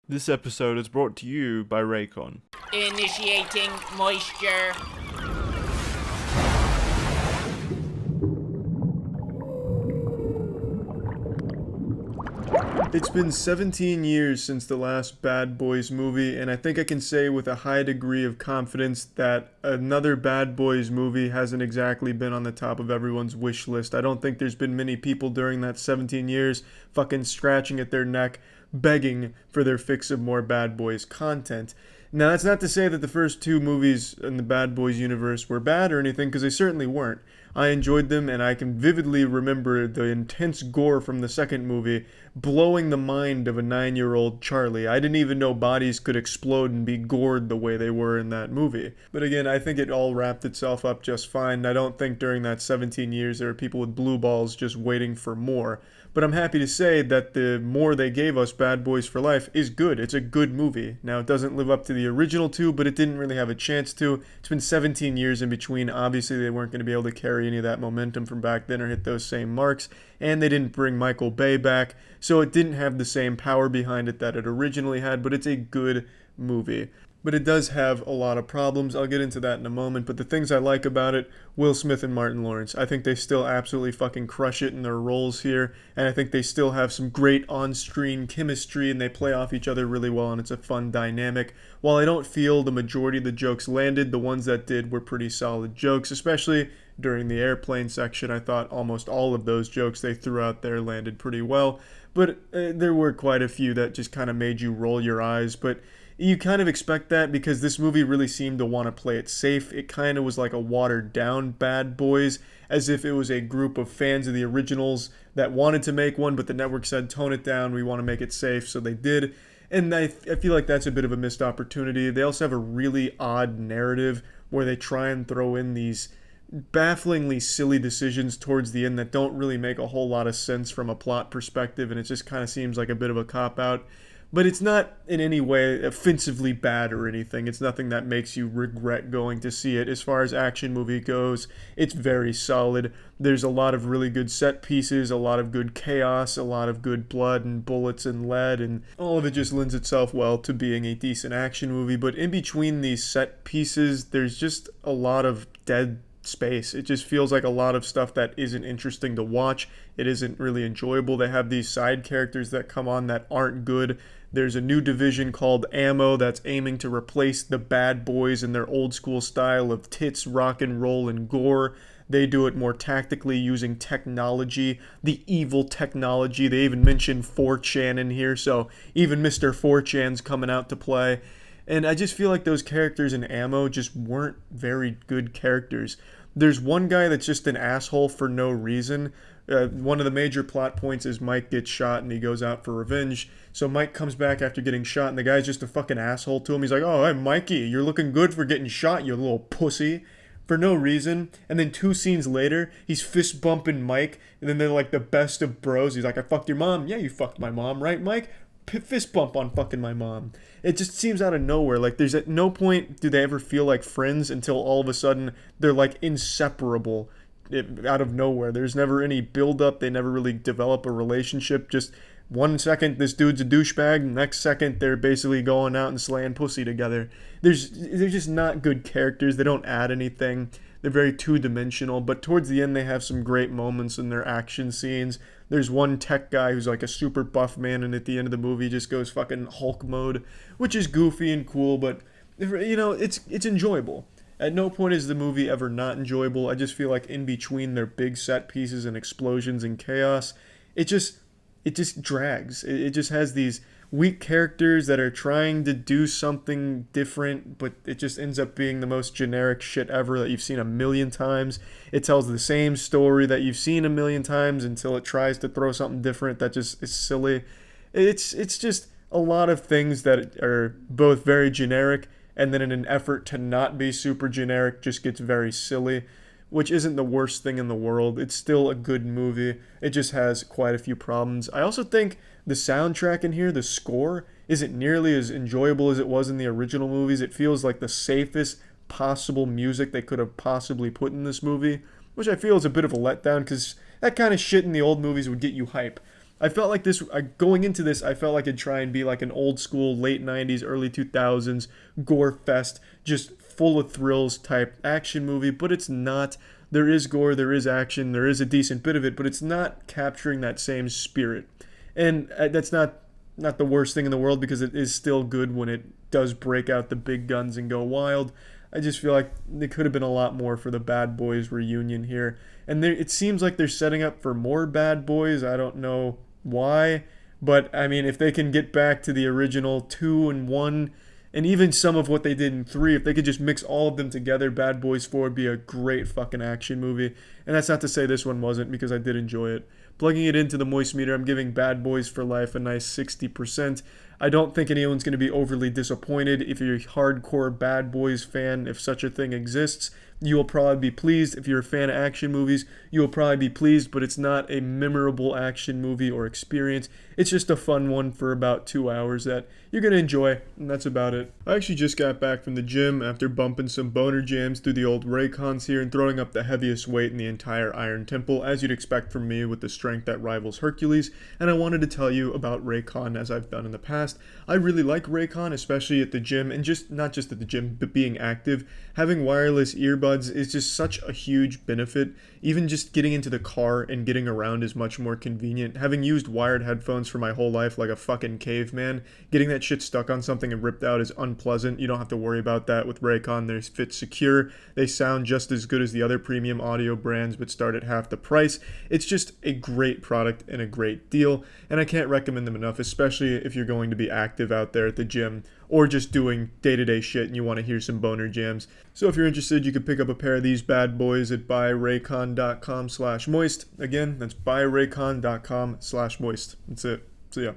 This episode is brought to you by Raycon. Initiating moisture. It's been 17 years since the last Bad Boys movie, and I think I can say with a high degree of confidence that another Bad Boys movie hasn't exactly been on the top of everyone's wish list. I don't think there's been many people during that 17 years fucking scratching at their neck, begging for their fix of more Bad Boys content. Now, that's not to say that the first two movies in the Bad Boys universe were bad or anything, because they certainly weren't. I enjoyed them, and I can vividly remember the intense gore from the second movie blowing the mind of a 9-year-old Charlie. I didn't even know bodies could explode and be gored the way they were in that movie. But again, I think it all wrapped itself up just fine. I don't think during that 17 years there were people with blue balls just waiting for more. But I'm happy to say that the more they gave us, Bad Boys for Life, is good. It's a good movie. Now, it doesn't live up to the original two, but it didn't really have a chance to. It's been 17 years in between. Obviously, they weren't going to be able to carry any of that momentum from back then or hit those same marks. And they didn't bring Michael Bay back, so it didn't have the same power behind it that it originally had, but it's a good movie. But it does have a lot of problems. I'll get into that in a moment. But the things I like about it, Will Smith and Martin Lawrence. I think they still absolutely fucking crush it in their roles here. And I think they still have some great on-screen chemistry and they play off each other really well and it's a fun dynamic. While I don't feel the majority of the jokes landed, the ones that did were pretty solid jokes, especially during the airplane section. I thought almost all of those jokes they threw out there landed pretty well. But there were quite a few that just kind of made you roll your eyes. But you kind of expect that because this movie really seemed to want to play it safe. It kind of was like a watered down Bad Boys, as if it was a group of fans of the originals that wanted to make one, but the network said, tone it down, we want to make it safe, so they did. And I feel like that's a bit of a missed opportunity. They also have a really odd narrative where they try and throw in these bafflingly silly decisions towards the end that don't really make a whole lot of sense from a plot perspective, and it just kind of seems like a bit of a cop-out. But it's not in any way offensively bad or anything. It's nothing that makes you regret going to see it. As far as action movie goes, it's very solid. There's a lot of really good set pieces, a lot of good chaos, a lot of good blood and bullets and lead, and all of it just lends itself well to being a decent action movie. But in between these set pieces, there's just a lot of dead space. It just feels like a lot of stuff that isn't interesting to watch. It isn't really enjoyable. They have these side characters that come on that aren't good. There's a new division called Ammo that's aiming to replace the Bad Boys in their old school style of tits, rock and roll, and gore. They do it more tactically using technology, the evil technology. They even mention 4chan in here, so even Mr. 4chan's coming out to play. And I just feel like those characters in Ammo just weren't very good characters. There's one guy that's just an asshole for no reason. One of the major plot points is Mike gets shot and he goes out for revenge. So Mike comes back after getting shot and the guy's just a fucking asshole to him. He's like, oh, hey, Mikey, you're looking good for getting shot, you little pussy. For no reason. And then 2 scenes later, he's fist bumping Mike. And then they're like the best of bros. He's like, I fucked your mom. Yeah, you fucked my mom, right, Mike? Fist bump on fucking my mom. It just seems out of nowhere. Like, there's at no point do they ever feel like friends until all of a sudden they're like inseparable out of nowhere. There's never any build up. They never really develop a relationship. Just 1 second this dude's a douchebag, next second they're basically going out and slaying pussy together. They're just not good characters. They don't add anything. They're very two-dimensional, but towards the end they have some great moments in their action scenes. There's one tech guy who's like a super buff man, and at the end of the movie just goes fucking Hulk mode, which is goofy and cool, but it's enjoyable. At no point is the movie ever not enjoyable. I just feel like in between their big set pieces and explosions and chaos, it just drags. It just has these weak characters that are trying to do something different, but it just ends up being the most generic shit ever that you've seen a million times. It tells the same story that you've seen a million times until it tries to throw something different that just is silly. It's just a lot of things that are both very generic and then in an effort to not be super generic just gets very silly, which isn't the worst thing in the world. It's still a good movie. It just has quite a few problems. I also think the soundtrack in here, the score, isn't nearly as enjoyable as it was in the original movies. It feels like the safest possible music they could have possibly put in this movie, which I feel is a bit of a letdown because that kind of shit in the old movies would get you hype. I felt like this going into this. I felt like it'd try and be like an old school late '90s, early 2000s gore fest, just full of thrills type action movie. But it's not. There is gore, there is action, there is a decent bit of it, but it's not capturing that same spirit. And that's not the worst thing in the world because it is still good when it does break out the big guns and go wild. I just feel like there could have been a lot more for the Bad Boys reunion here. And it seems like they're setting up for more Bad Boys. I don't know why. But, I mean, if they can get back to the original 2 and 1, and even some of what they did in 3, if they could just mix all of them together, Bad Boys 4 would be a great fucking action movie. And that's not to say this one wasn't, because I did enjoy it. Plugging it into the moist meter, I'm giving Bad Boys for Life a nice 60%. I don't think anyone's going to be overly disappointed. If you're a hardcore Bad Boys fan, if such a thing exists, you will probably be pleased. If you're a fan of action movies, you will probably be pleased, but it's not a memorable action movie or experience. It's just a fun one for about 2 hours that you're going to enjoy, and that's about it. I actually just got back from the gym after bumping some boner jams through the old Raycons here and throwing up the heaviest weight in the entire Iron Temple, as you'd expect from me with the strength that rivals Hercules, and I wanted to tell you about Raycon as I've done in the past. I really like Raycon, especially at the gym, and not just at the gym, but being active. Having wireless earbuds is just such a huge benefit. Even just getting into the car and getting around is much more convenient. Having used wired headphones for my whole life like a fucking caveman, getting that shit stuck on something and ripped out is unpleasant. You don't have to worry about that with Raycon. They fit secure. They sound just as good as the other premium audio brands, but start at half the price. It's just a great product and a great deal, and I can't recommend them enough, especially if you're going to be active out there at the gym or just doing day-to-day shit and you want to hear some boner jams. So if you're interested, you can pick up a pair of these bad boys at buyraycon.com/moist. Again, that's buyraycon.com/moist. That's it. See ya.